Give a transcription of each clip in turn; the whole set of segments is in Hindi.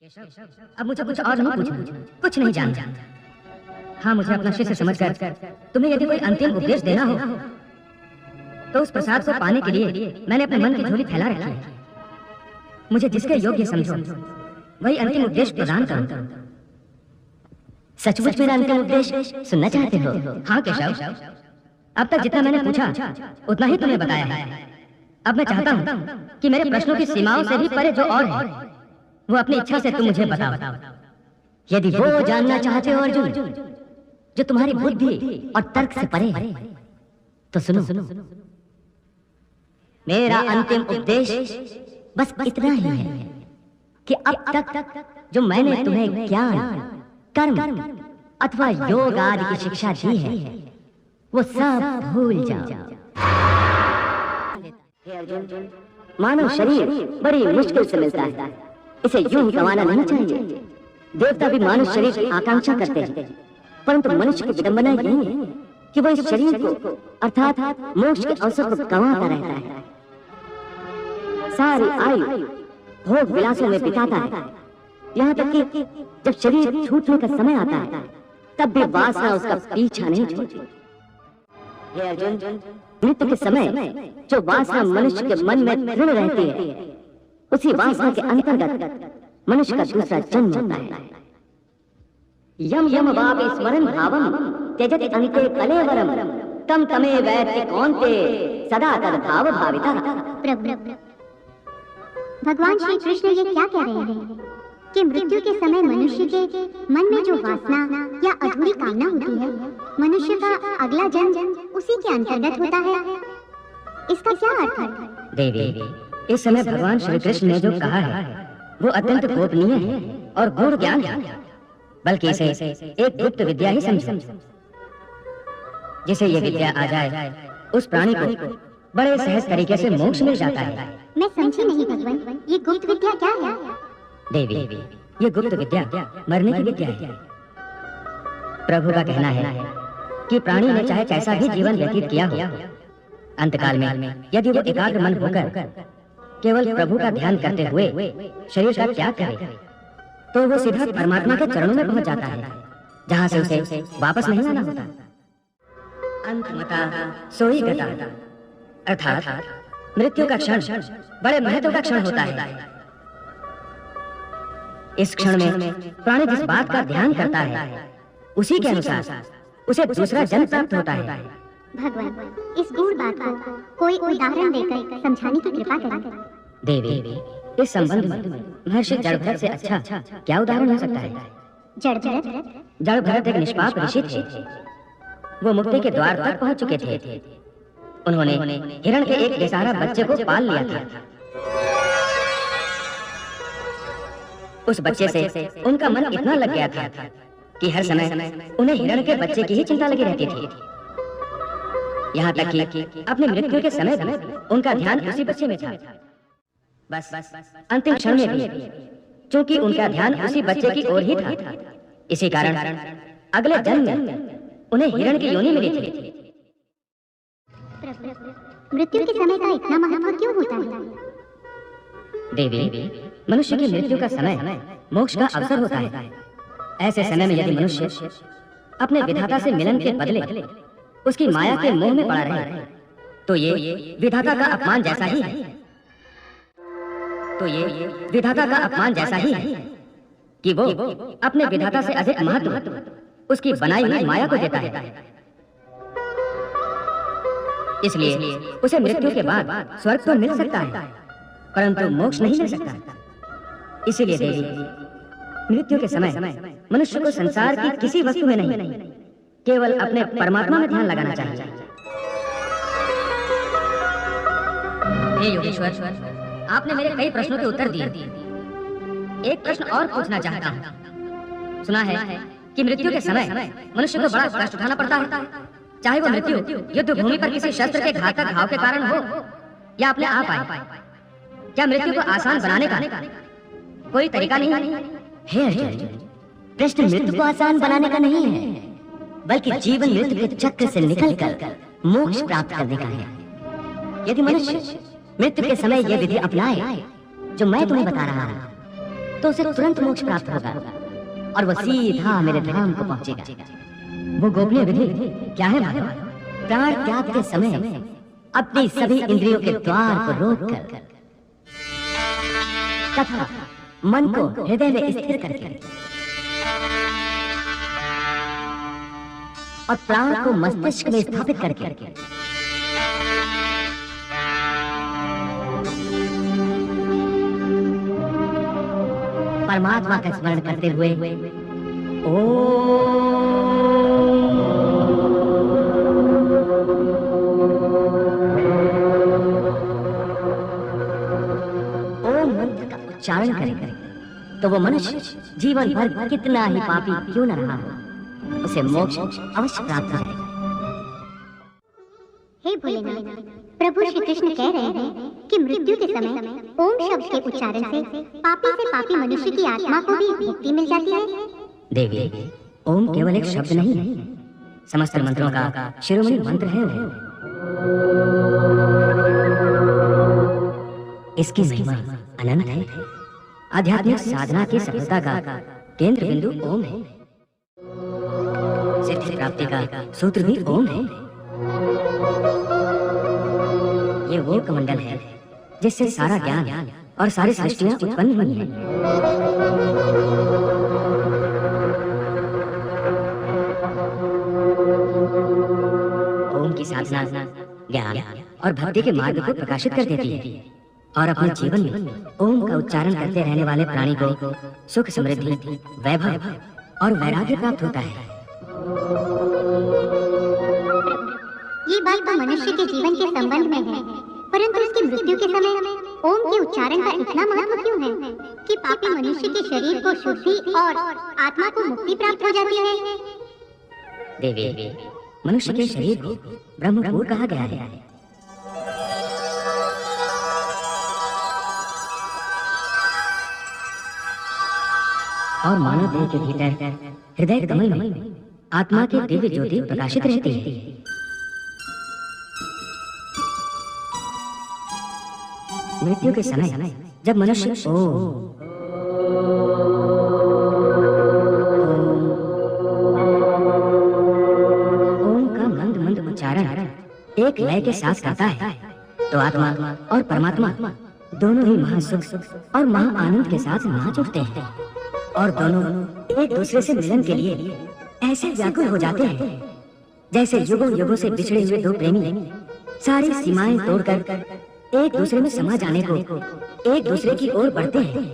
अब मुझे कुछ और नहीं पूछना, कुछ नहीं जानना। हाँ, मुझे अपना शिष्य समझकर तुम्हें यदि कोई अंतिम उपदेश देना हो तो उस प्रसाद को पाने के लिए मैंने अपने मन की झोली फैला रखी है। मुझे जिसके योग्य समझो वही अंतिम उपदेश प्रदान करूं। सचमुच मेरा अंतिम उपदेश सुनना चाहते हो? हाँ केशव, अब तक जितना मैंने पूछा उतना ही तुम्हें बताया है। अब मैं चाहता हूँ कि मेरे प्रश्नों की सीमाओं से भी परे जो और है वो अपनी इच्छा से तुम मुझे बताओ। यदि वो जानना चाहते हो अर्जुन जो तुम्हारी बुद्धि और तर्क से परे है तो सुनो। मेरा अंतिम उपदेश बस इतना ही है कि अब तक जो मैंने तुम्हें ज्ञान, कर्म अथवा योग आदि की शिक्षा दी है वो सब भूल जाओ। मानव शरीर बड़ी मुश्किल से मिलता है, इसे यूं ही गंवाना नहीं चाहिए। देवता भी मानव शरीर की आकांक्षा करते हैं, परंतु मनुष्य की विडंबना यही है कि वह इस शरीर को अर्थात मोक्ष के अवसर को गंवाता रहता है। सारी आयु भोग विलासों में बिताता है, यहाँ तक कि जब शरीर छूटने का समय आता है तब भी वासना उसका पीछा नहीं छोड़ती। हे अर्जुन, मृत्यु के समय जो वासना मनुष्य के मन में दृढ़ रहती है उसी वासना के अंतर्गत मनुष्य का दूसरा जन्म होता है। यम यम वापि स्मरन् भावम त्यजति अन्ते कलेवरम तम तमे वैत्ति कौन्ते सदा तद भाव भाविता। प्रभु, भगवान श्री कृष्ण ये क्या कह रहे हैं कि मृत्यु के समय मनुष्य के मन में जो वासना या अधूरी कामना होती है मनुष्य का अगला जन्म उसी के अंतर्गत होता है। इसका क्या अर्थ है? देवी, इस समय भगवान श्री कृष्ण ने जो कहा है वो अत्यंत गोपनीय है और गूढ़ ज्ञान है, बल्कि इसे एक गुप्त विद्या ही समझो। जिसे ये विद्या आ जाए उस प्राणी को बड़े सहज तरीके से मोक्ष मिल जाता है। मैं समझी नहीं भगवान, ये गुप्त विद्या क्या है? देवी, ये गुप्त विद्या मरने की विद्या है। प्रभु का कहना है कि प्राणी ने चाहे कैसा भी जीवन व्यतीत किया हो, अंतकाल में यदि वो एकाग्र मन होकर केवल प्रभु का ध्यान करते हुए शरीर का त्याग करे तो वो सीधा परमात्मा के चरणों में पहुंच जाता है, जहां से उसे वापस नहीं आना होता। अंतमता सोई गता, अर्थात मृत्यु का क्षण बड़े महत्व का क्षण होता है। इस क्षण में प्राणी जिस बात का ध्यान करता है उसी के अनुसार उसे दूसरा जन्म प्राप्त होता है। भगवान, इस गूढ़ बात को कोई उदाहरण देकर समझाने की कृपा करें। देवी, इस संबंध में महर्षि जड़भरत से अच्छा क्या उदाहरण हो सकता है? जड़भरत एक निष्पाप ऋषि थे। वो मुक्ति के द्वार तक पहुंच चुके थे। उन्होंने हिरण के एक बेसहारा बच्चे को पाल लिया था। उस बच्चे से उनका मन इतना लग गया था कि हर समय उन्हें हिरण के बच्चे की ही चिंता लगी रहती थी। यहाँ तक कि अपने मृत्यु के समय भी उनका ध्यान उसी बच्चे में था। बस अंतिम क्षण में भी क्योंकि उनका ध्यान उसी बच्चे की ओर ही था, इसी कारण अगले जन्म में उन्हें हिरण की योनि मिली थी। मृत्यु के समय का इतना महत्व क्यों होता है? देवी, मनुष्य की मृत्यु का समय मोक्ष का अवसर होता है। ऐसे समय में यदि मनुष्य अपने विधाता से मिलन के बदले उसकी माया के मोह में पड़ा रहे तो ये विधाता का अपमान जैसा ही है। कि वो अपने विधाता से अधिक महत्व उसकी बनाई हुई माया को देता है। इसलिए उसे मृत्यु के बाद स्वर्ग तो मिल सकता है परंतु मोक्ष नहीं मिल सकता। इसीलिए देवी, मृत्यु के समय मनुष्य को संसार की किसी वस्तु में नहीं केवल अपने परमात्मा में ध्यान लगाना चाहिए। हे योगेश्वर, आपने मेरे कई प्रश्नों के उत्तर दिए। एक प्रश्न और पूछना चाहता हूँ। सुना है कि मृत्यु के समय मनुष्य को बड़ा कष्ट उठाना पड़ता है, चाहे वो मृत्यु युद्ध भूमि पर किसी शस्त्र के घातक घाव के कारण हो या अपने आप आए। क्या मृत्यु को आसान बनाने का कोई तरीका नहीं है? हे अर्जुन, प्रश्न मृत्यु को आसान बनाने का नहीं है, बल्कि जीवन मृत्यु के चक्र से निकलकर मोक्ष प्राप्त करने का है। यदि मनुष्य मृत्यु के समय यह विधि अपनाए जो मैं तुम्हें बता रहा हूँ तो उसे तुरंत मोक्ष प्राप्त होगा और वो सीधा मेरे धाम को पहुंचेगा। वो गोपनीय विधि क्या है माधव? प्राण त्याग के समय अपनी सभी इंद्रियों के द्वार को रोककर तथा मन को हृदय में स्थिर करके और प्राण को मस्तिष्क में स्थापित करके परमात्मा का स्मरण करते हुए ओम मंत्र का उच्चारण करें तो वो मनुष्य जीवन भर कितना ही पापी क्यों न रहा हो, उसे मोक्ष अवश्य प्राप्त करेगा। हे भोलेनाथ, प्रभु श्री कृष्ण कह रहे हैं कि मृत्यु के समय ओम शब्द के उच्चारण से पापी मनुष्य की आत्मा को भी मुक्ति मिल जाती है। देवी, ओम केवल एक शब्द नहीं है, समस्त मंत्रों का शिरोमणि मंत्र है वो। इसकी महिमा अनंत है। आध्यात्मिक साधना की सफलता का केंद्र बिंदु ओम है। सिद्धि प्राप्ति का सूत्र भी ओम है। ये वो कमंडल है जिससे सारा ज्ञान और सारी सृष्टियां उत्पन्न हुई हैं। ओम की साधना ज्ञान और भक्ति के मार्ग को प्रकाशित कर देती है और अपने जीवन में ओम का उच्चारण करते रहने वाले प्राणी को सुख, समृद्धि, वैभव और वैराग्य प्राप्त होता है। ये बात तो मनुष्य के जीवन के संबंध में है, परंतु उसकी मृत्यु के समय ओम के उच्चारण का इतना महत्व क्यों है कि पापी मनुष्य के शरीर को शुद्धि और आत्मा को मुक्ति प्राप्त हो जाती है? देवी, मनुष्य के शरीर को ब्रह्मपुर कहा गया है। और मानव देह के भीतर हृदय कमल में आत्मा की दिव्य ज्योति प्रकाशित रहती है। मृत्यु के समय जब मनुष्य ओम का मंद मंद उच्चारण एक लय के साथ करता है तो आत्मा और परमात्मा दोनों ही महासुख और महा आनंद के साथ नाच उठते हैं और दोनों एक दूसरे से मिलन के लिए ऐसे व्याकुल हो जाते हैं जैसे युगों युगों से बिछड़े हुए दो प्रेमी सारी सीमाएं तोड़कर एक दूसरे में समा जाने को एक दूसरे की ओर बढ़ते हैं।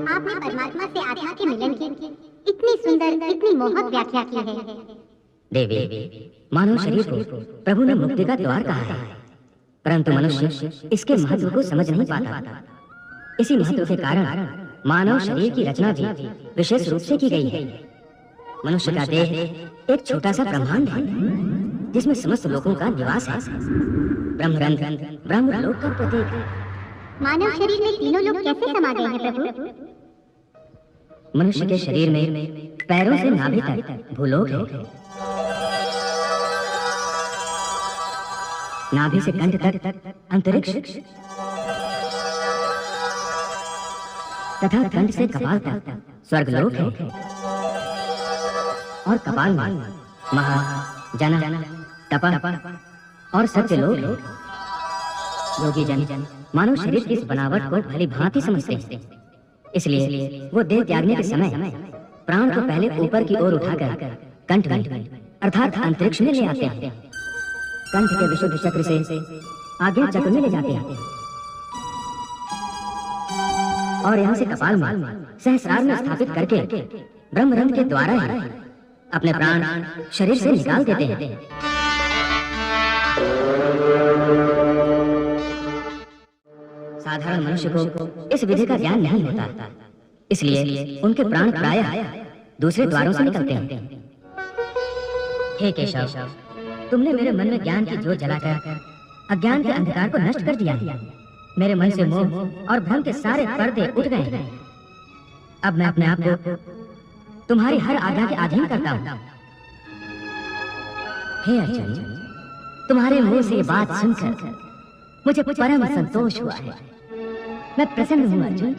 आपने परमात्मा से आत्मा के मिलन की इतनी सुंदर, इतनी मोहक व्याख्या की है। देवी, मानव शरीर को प्रभु ने मुक्ति का द्वार कहा है, परंतु मनुष्य इसके महत्व को समझ नहीं पाता। इसी महत्व के कारण मानव शरीर की रचना भी विशेष रूप से की गई है। मनुष्य का देह एक छोटा सा ब्रह्मांड है जिसमें समस्त लोगों का निवास है। ब्रह्मरंध्र ब्रह्मलोक का प्रतीक है। मानव शरीर में तीनों लोग कैसे समा गए हैं प्रभु? मनुष्य के शरीर में पैरों से नाभि तक भूलोक है, नाभि से कंठ तक अंतरिक्ष तथा कंठ से कपाल तक स्वर्गलोक है और कपाल में महा, जन, तप और सत्यलोक है। योगी जन मानव शरीर की इस बनावट को भली भांति समझते हैं, इसलिए वो देह त्यागने के समय प्राण को पहले ऊपर की ओर उठाकर कंठ में अर्थात अंतरिक्ष में ले आते हैं। कंठ के विशुद्ध चक्र से आगे चक्र में ले जाते हैं और यहाँ से कपाल में सहस्रार में स्थापित करके ब्रह्मरंध्र के द्वारा ही अपने प्राण शरीर से निकाल देते हैं। साधारण मनुष्य को इस विधि का ज्ञान नहीं होता, इसलिए उनके प्राण प्रायः दूसरे द्वारों से निकलते हैं। हे केशव, तुमने मेरे मन में ज्ञान की ज्योत जलाकर अज्ञान के अंधकार को नष्ट कर दिया। मेरे मन से मोह और भ्रम के सारे पर्दे उठ गए। अब मैं अपने आप को तुम्हारी हर आज्ञा के अधीन करता हूँ। हे अर्जुन, तुम्हारे मुंह से ये बात सुनकर मुझे परम संतोष हुआ है। मैं प्रसन्न हूँ अर्जुन,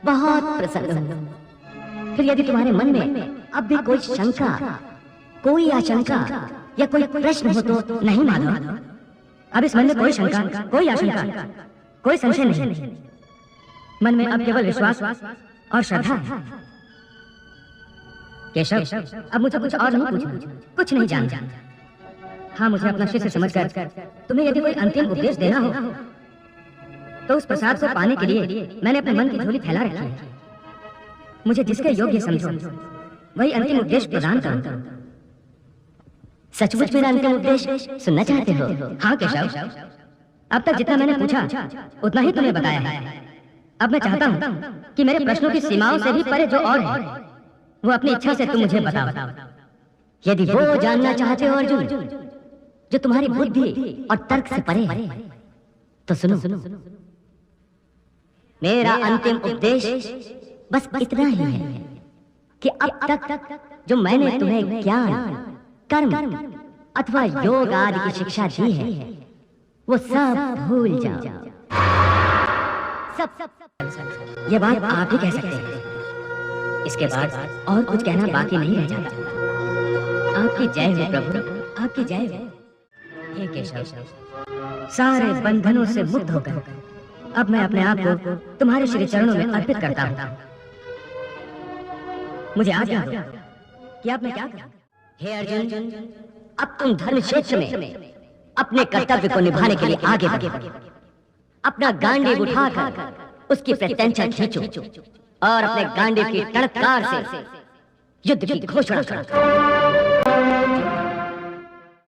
बहुत प्रसन्न हूँ। फिर यदि तुम्हारे मन में अब भी कोई शंका, कोई आशंका या कोई प्रश्न हो तो नहीं माधव, अब इस मन में कोई शंका, कोई आशंका, कोई संशय नहीं। मन में अब केवल विश्वास और श्रद्धा है। केशव, अब मुझे कुछ और नहीं पूछना, कुछ नहीं जानना। हाँ, मुझे अपना शिष्य समझकर तुम्हें यदि कोई अंतिम उपदेश देना हो तो उस प्रसाद को पाने के लिए मैंने अपने मन की झोली फैला रखी है। मुझे जिसके योग्य समझो वही अंतिम उपदेश प्रदान करो। सचमुच मेरा अंतिम उपदेश सुनना चाहते हो? हाँ केशव, अब तक जितना मैंने पूछा उतना ही तुम्हें बताया है। अब मैं चाहता हूँ कि मेरे प्रश्नों की सीमाओं से भी परे जो और है वो अपनी इच्छा से तुम मुझे बताओ। यदि वो जानना चाहते हो अर्जुन जो तुम्हारी बुद्धि और तर्क से परे है, तो सुनो। मेरा अंतिम उपदेश बस इतना ही है कि अब तक जो मैंने तुम्हें ज्ञान, कर्म अथवा योग आदि की शिक्षा दी है वो सब भूल जाओ। सब। ये बात आप ही कह सकते हैं। इसके बाद और कुछ कहना बाकी नहीं रह जाता। आपकी जय हो प्रभु, आपकी जय हो। हे केशव, सारे बंधनों से मुक्त होकर अब मैं अपने आप को तुम्हारे श्री चरणों में अर्पित करता हूँ। मुझे आज्ञा दो कि अब मैं क्या करूं? हे अर्जुन, अब तुम धर्म क्षेत्र में अपने कर्तव्य को निभाने के लिए आगे बढ़ो। अपना गांडीव उठाकर उसकी प्रत्यंचा खींचो और अपने गांडीव की टड़कार से युद्ध की घोषणा करो।